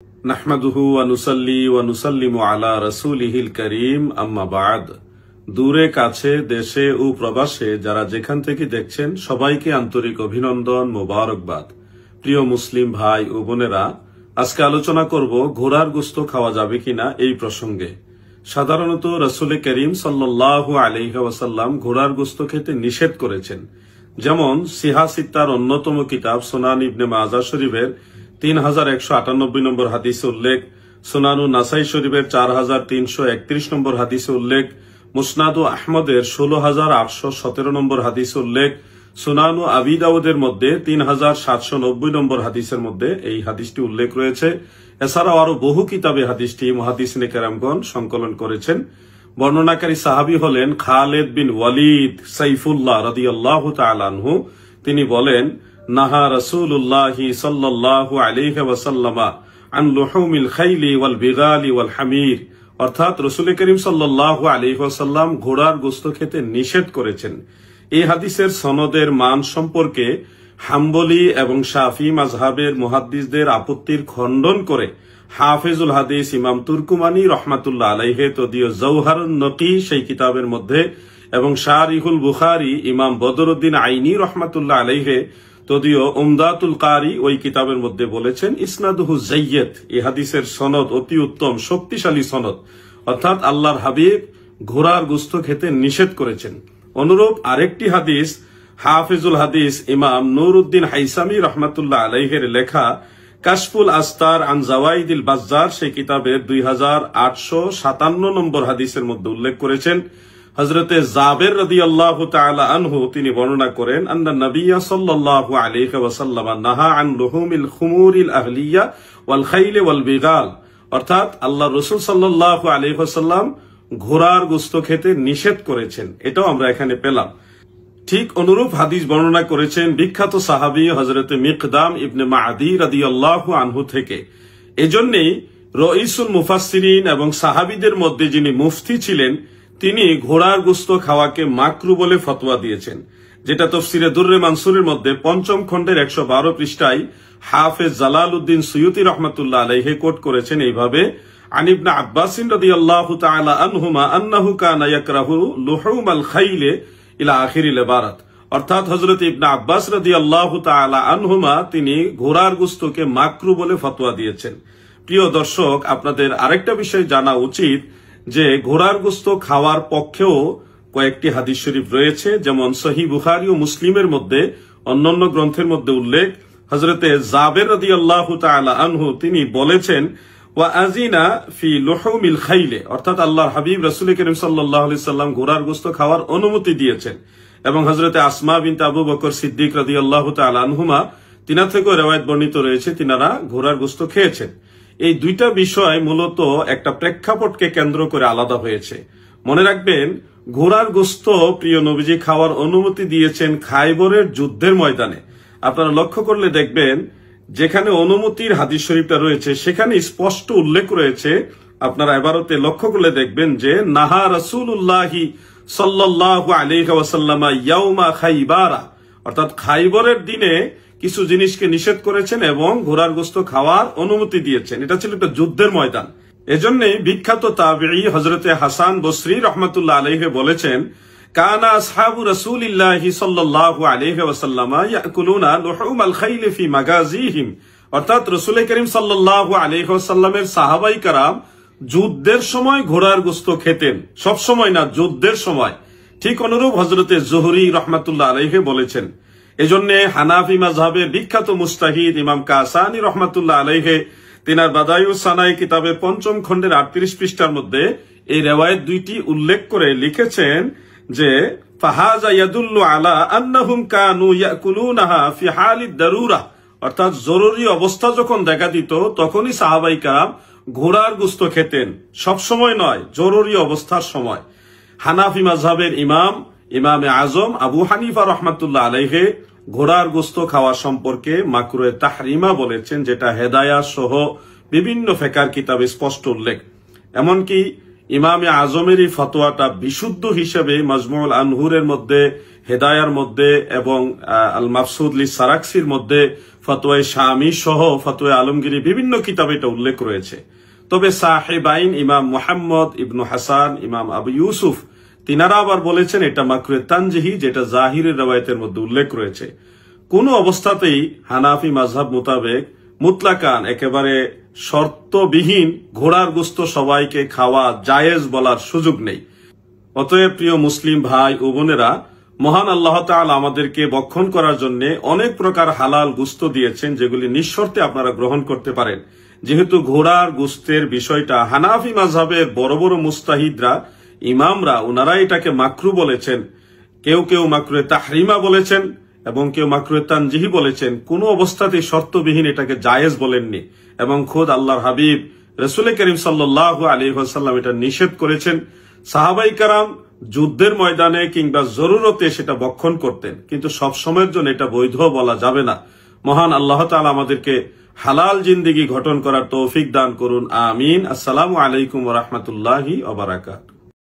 নাহমাদুহু ওয়া নুসাল্লি ওয়া নুসাল্লিমু আলা রাসূলিহিল কারীম আম্মা বা'দ। দূরে কাছে দেশে ও প্রবাসে যারা যেখান থেকে দেখছেন সবাইকে আন্তরিক অভিনন্দন, মোবারকবাদ। প্রিয় মুসলিম ভাই ও বোনেরা, আজকে আলোচনা করব ঘোড়ার গোশত খাওয়া যাবে কিনা এই প্রসঙ্গে। সাধারণত রাসূল করিম সাল্লাল্লাহু আলাইহি ওয়াসাল্লাম ঘোড়ার গোশত খেতে নিষেধ করেছেন। যেমন সিহা সিত্তার অন্যতম কিতাব সুনান ইবনে মাজাহ শরীফের 3198 নম্বর হাদিসে উল্লেখ, সুনানু নাসাই শরীফের 4331 নম্বর হাদিসে উল্লেখ, মুসনাদু আহমদের 16817 নম্বর হাদিসে উল্লেখ, সুনানু আবি দাউদের মধ্যে 3790 নম্বর হাদিসের মধ্যে এই হাদিসটি উল্লেখ রয়েছে। এছাড়াও আরো বহু কিতাবে হাদিসটি মুহাদ্দিসিনে কেরামগণ সংকলন করেছেন। বর্ণনাকারী সাহাবী হলেন খালিদ বিন ওয়ালিদ সাইফুল্লাহ রাদিয়াল্লাহু তাআলা আনহু। তিনি বলেন, নাহা রাসূলুল্লাহি সাল্লাল্লাহু আলাইহি ওয়াসাল্লাম আন লুহুমিল খাইলি ওয়াল বিগালি ওয়াল হামির, অর্থাৎ রাসূল করিম সাল্লাল্লাহু আলাইহি ওয়াসাল্লাম ঘোড়ার গোশত খেতে নিষেধ করেছেন। এই হাদিসের সনদের মান সম্পর্কে হাম্বলি এবং শাফি মাযহাবের মুহাদ্দিসদের আপত্তির খণ্ডন করে হাফিজুল হাদিস ইমাম তুর্কুমানি রহমাতুল্লাহ আলাইহি তদীয় জওহারুন নকি সেই কিতাবের মধ্যে এবং শারিহুল বুখারী ইমাম বদরুদ্দিন আইনি রহমাতুল্লাহ আলাইহি তদীয় উমদাতুল কারি ওই কিতাবের মধ্যে বলেছেন, ইসনাদুহু যায়্যিদ, এই হাদিসের সনদ অতি উত্তম, শক্তিশালী সনদ, অর্থাৎ আল্লাহর হাবিব ঘোড়ার গোশত খেতে নিষেধ করেছেন। অনুরূপ আরেকটি হাদিস হাফিজুল হাদিস ইমাম নুরউদ্দিন হাইসামি রহমাতুল্লাহ আলাইহির লেখা কাশফুল আস্তার আন জাওয়াইদিল বাজ্জার সেই কিতাবের 2857 নম্বর হাদিসের মধ্যে উল্লেখ করেছেন। হযরতে জাবের রাদিয়াল্লাহু তাআলা আনহু তিনি বর্ণনা করেন, আন্না নবিয়্য সাল্লাল্লাহু আলাইহি ওয়াসাল্লাম নাহা আন লুহুমিল খুমুরিল আহলিয়া ওয়াল খাইল ওয়াল বিগাল, অর্থাৎ আল্লাহর রাসূল সাল্লাল্লাহু আলাইহি ওয়াসাল্লাম ঘোড়ার গোশত খেতে নিষেধ করেছেন। এটাও আমরা এখানে পেলাম। ঠিক অনুরূপ হাদিস বর্ণনা করেছেন বিখ্যাত সাহাবী হযরতে মিকদাম ইবনে মাআদি রাদিয়াল্লাহু আনহু থেকে। এজন্যই রাইসুল মুফাসসিরিন এবং সাহাবীদের মধ্যে যিনি মুফতি ছিলেন তিনি ঘোড়ার গোশত খাওয়াকে মাকরু বলে ফতোয়া দিয়েছেন, যেটা তাফসীরে দুররে মানসুরের মধ্যে ৫ম খণ্ডের ১১২ পৃষ্ঠায় হাফেজ জালালউদ্দিন সুয়ুতী রাহমাতুল্লাহ আলাইহি কোট করেছেন এইভাবে, আন ইবনে আব্বাস রাদিয়াল্লাহু তাআলা আনহুমা আন্নাহু কানা ইয়াকরাহু লুহুমাল খাইল ইলা আখিরিল ইবারাত, অর্থাৎ হযরত ইবনে আব্বাস রাদিয়াল্লাহু তাআলা আনহুমা তিনি ঘোড়ার গোশতকে মাকরু বলে ফতোয়া দিয়েছেন। প্রিয় দর্শক, আপনাদের আরেকটা বিষয় জানা উচিত যে ঘোড়ার গোশত খাওয়ার পক্ষেও কয়েকটি হাদিস শরীফ রয়েছে, যেমন সহিহ বুখারী ও মুসলিমের মধ্যে অন্যান্য গ্রন্থের মধ্যে উল্লেখ, হযরতে জাবের রাদিয়াল্লাহু তাআলা আনহু তিনি বলেছেন, ওয়া আজিনা ফি লুহুমিল খাইল, অর্থাৎ আল্লাহর হাবিব রাসূল করিম সাল্লাল্লাহু আলাইহি সাল্লাম ঘোড়ার গোশত খাওয়ার অনুমতি দিয়েছেন। এবং হযরতে আসমা বিনতে আবু বকর সিদ্দিক রাদিয়াল্লাহু তাআলা আনহুমা তিনার থেকে রওয়ায়াত বর্ণিত রয়েছে তিনারা ঘোড়ার গোশত খেয়েছেন। এই দুইটা বিষয় মূলত একটা প্রেক্ষাপটকে কেন্দ্র করে আলাদা হয়েছে। মনে রাখবেন, ঘোড়ার গোশত প্রিয় নবীজি খাওয়ার অনুমতি দিয়েছেন খায়বরের যুদ্ধের ময়দানে। আপনারা লক্ষ্য করলে দেখবেন যেখানে অনুমতির হাদিস শরীফটা রয়েছে সেখানে স্পষ্ট উল্লেখ রয়েছে। আপনারা ইবারতে লক্ষ্য করলে দেখবেন যে নাহা রাসূলুল্লাহি সাল্লাল্লাহু আলাইহি ওয়াসাল্লাম ইয়াউমা খাইবারা, অর্থাৎ খাইবরের দিনে কিছু জিনিসকে নিষেধ করেছেন এবং ঘোড়ার গোশত খাওয়ার অনুমতি দিয়েছেন। এটা ছিল একটা যুদ্ধের ময়দান। এজন্যই বিখ্যাত তাবেঈ হযরতে হাসান বসরি রাহমাতুল্লাহ আলাইহি বলেছেন, কানা আসহাবু রাসূলিল্লাহি সাল্লাল্লাহু আলাইহি ওয়াসাল্লাম ইয়াকুলুনা লুহুমাল খাইল ফি মাগাজিহিম, অর্থাৎ রাসূল করিম সাল্লাল্লাহু আলাইহি ওয়াসাল্লামের সাহাবাই کرام যুদ্ধের সময় ঘোড়ার গোশত খেতেন, সব সময় না, যুদ্ধের সময়। ঠিক অনুরূপ হযরতে জুহরি রাহমাতুল্লাহ আলাইহি বলেছেন। এজন্য হানাফি মাযহাবের বিখ্যাত মুস্তাহিদ ইমাম কাসানি রহমাতুল্লাহ আলাইহি তিনার বাদায়ুস সানাই কিতাবের ৫ম খণ্ডের ৩৮ পৃষ্ঠার মধ্যে এই রিওয়ায়াত দুইটি উল্লেখ করে লিখেছেন যে ফাহাজা ইয়াদুল্লু আলা আন্নাহুম কানু ইয়াকুলুনাহা ফি হালিদ দারুরা, অর্থাৎ জরুরি অবস্থা যখন দেখা দিত তখনই সাহাবায়ে کرام ঘোড়ার গোশত খেতেন, সব সময় নয়, জরুরি অবস্থার সময়। হানাফি মাযহাবের ইমামে আজম আবু হানিফা রহমাতুল্লাহ আলাইহি ঘোড়ার গোশত খাওয়া সম্পর্কে মাকরুহে তাহরিমা বলেছেন, যেটা হেদায়া সহ বিভিন্ন ফিকহের কিতাবে স্পষ্ট উল্লেখ। এমনকি ইমামে আজমের এই ফতোয়াটা বিশুদ্ধ হিসেবে মাজমুউল আনহুরের মধ্যে, হেদায়ার মধ্যে এবং আল মাবসুদ লিস সারাকসির মধ্যে ফতোয়া শামী সহ ফতোয়া আলমগীরি বিভিন্ন কিতাবে এটা উল্লেখ রয়েছে। তবে সাহেবাইন ইমাম মুহাম্মদ ইবনু হাসান, ইমাম আবু ইউসুফ তিনারা আবার বলেছেন এটা মাকরুহে তানজিহি, যেটা জাহিরের রওয়ায়াতের মধ্যে উল্লেখ রয়েছে। কোন অবস্থাতেই হানাফি মাযহাব মোতাবেক মুতলাকান একেবারে শর্তবিহীন ঘোড়ার গোশত সবাইকে খাওয়া জায়েজ বলার সুযোগ নেই। অতএব প্রিয় মুসলিম ভাই ও বোনেরা, মহান আল্লাহ তাআলা আমাদেরকে বক্ষণ করার জন্য অনেক প্রকার হালাল গোশত দিয়েছেন, যেগুলি নিঃশর্তে আপনারা গ্রহণ করতে পারেন। যেহেতু ঘোড়ার গোশতের বিষয়টা হানাফি মাযহাবের বড় বড় মুস্তাহিদরা, ইমামরা, ওনারা এটাকে মাকরু বলেছেন, কেউ কেউ মাকরুহে তাহরিমা বলেছেন এবং কেউ মাকরুহে তানজিহি বলেছেন। কোনো অবস্থাতেই শর্তবিহীন এটাকে জায়েজ বলেননি এবং খোদ আল্লাহর হাবিব রাসূল করিম সাল্লাল্লাহু আলাইহি ওয়াসাল্লাম এটা নিষেধ করেছেন। সাহাবাই কারাম যুদ্ধের ময়দানে কিংবা জরুরতে সেটা ভক্ষণ করতেন, কিন্তু সব সময়ের জন্য এটা বৈধ বলা যাবে না। মহান আল্লাহ তাআলা আমাদেরকে হালাল জিন্দেগি গঠন করার তৌফিক দান করুন, আমিন। আসসালামু আলাইকুম ওয়া রাহমাতুল্লাহি ওয়া বারাকাতুহু।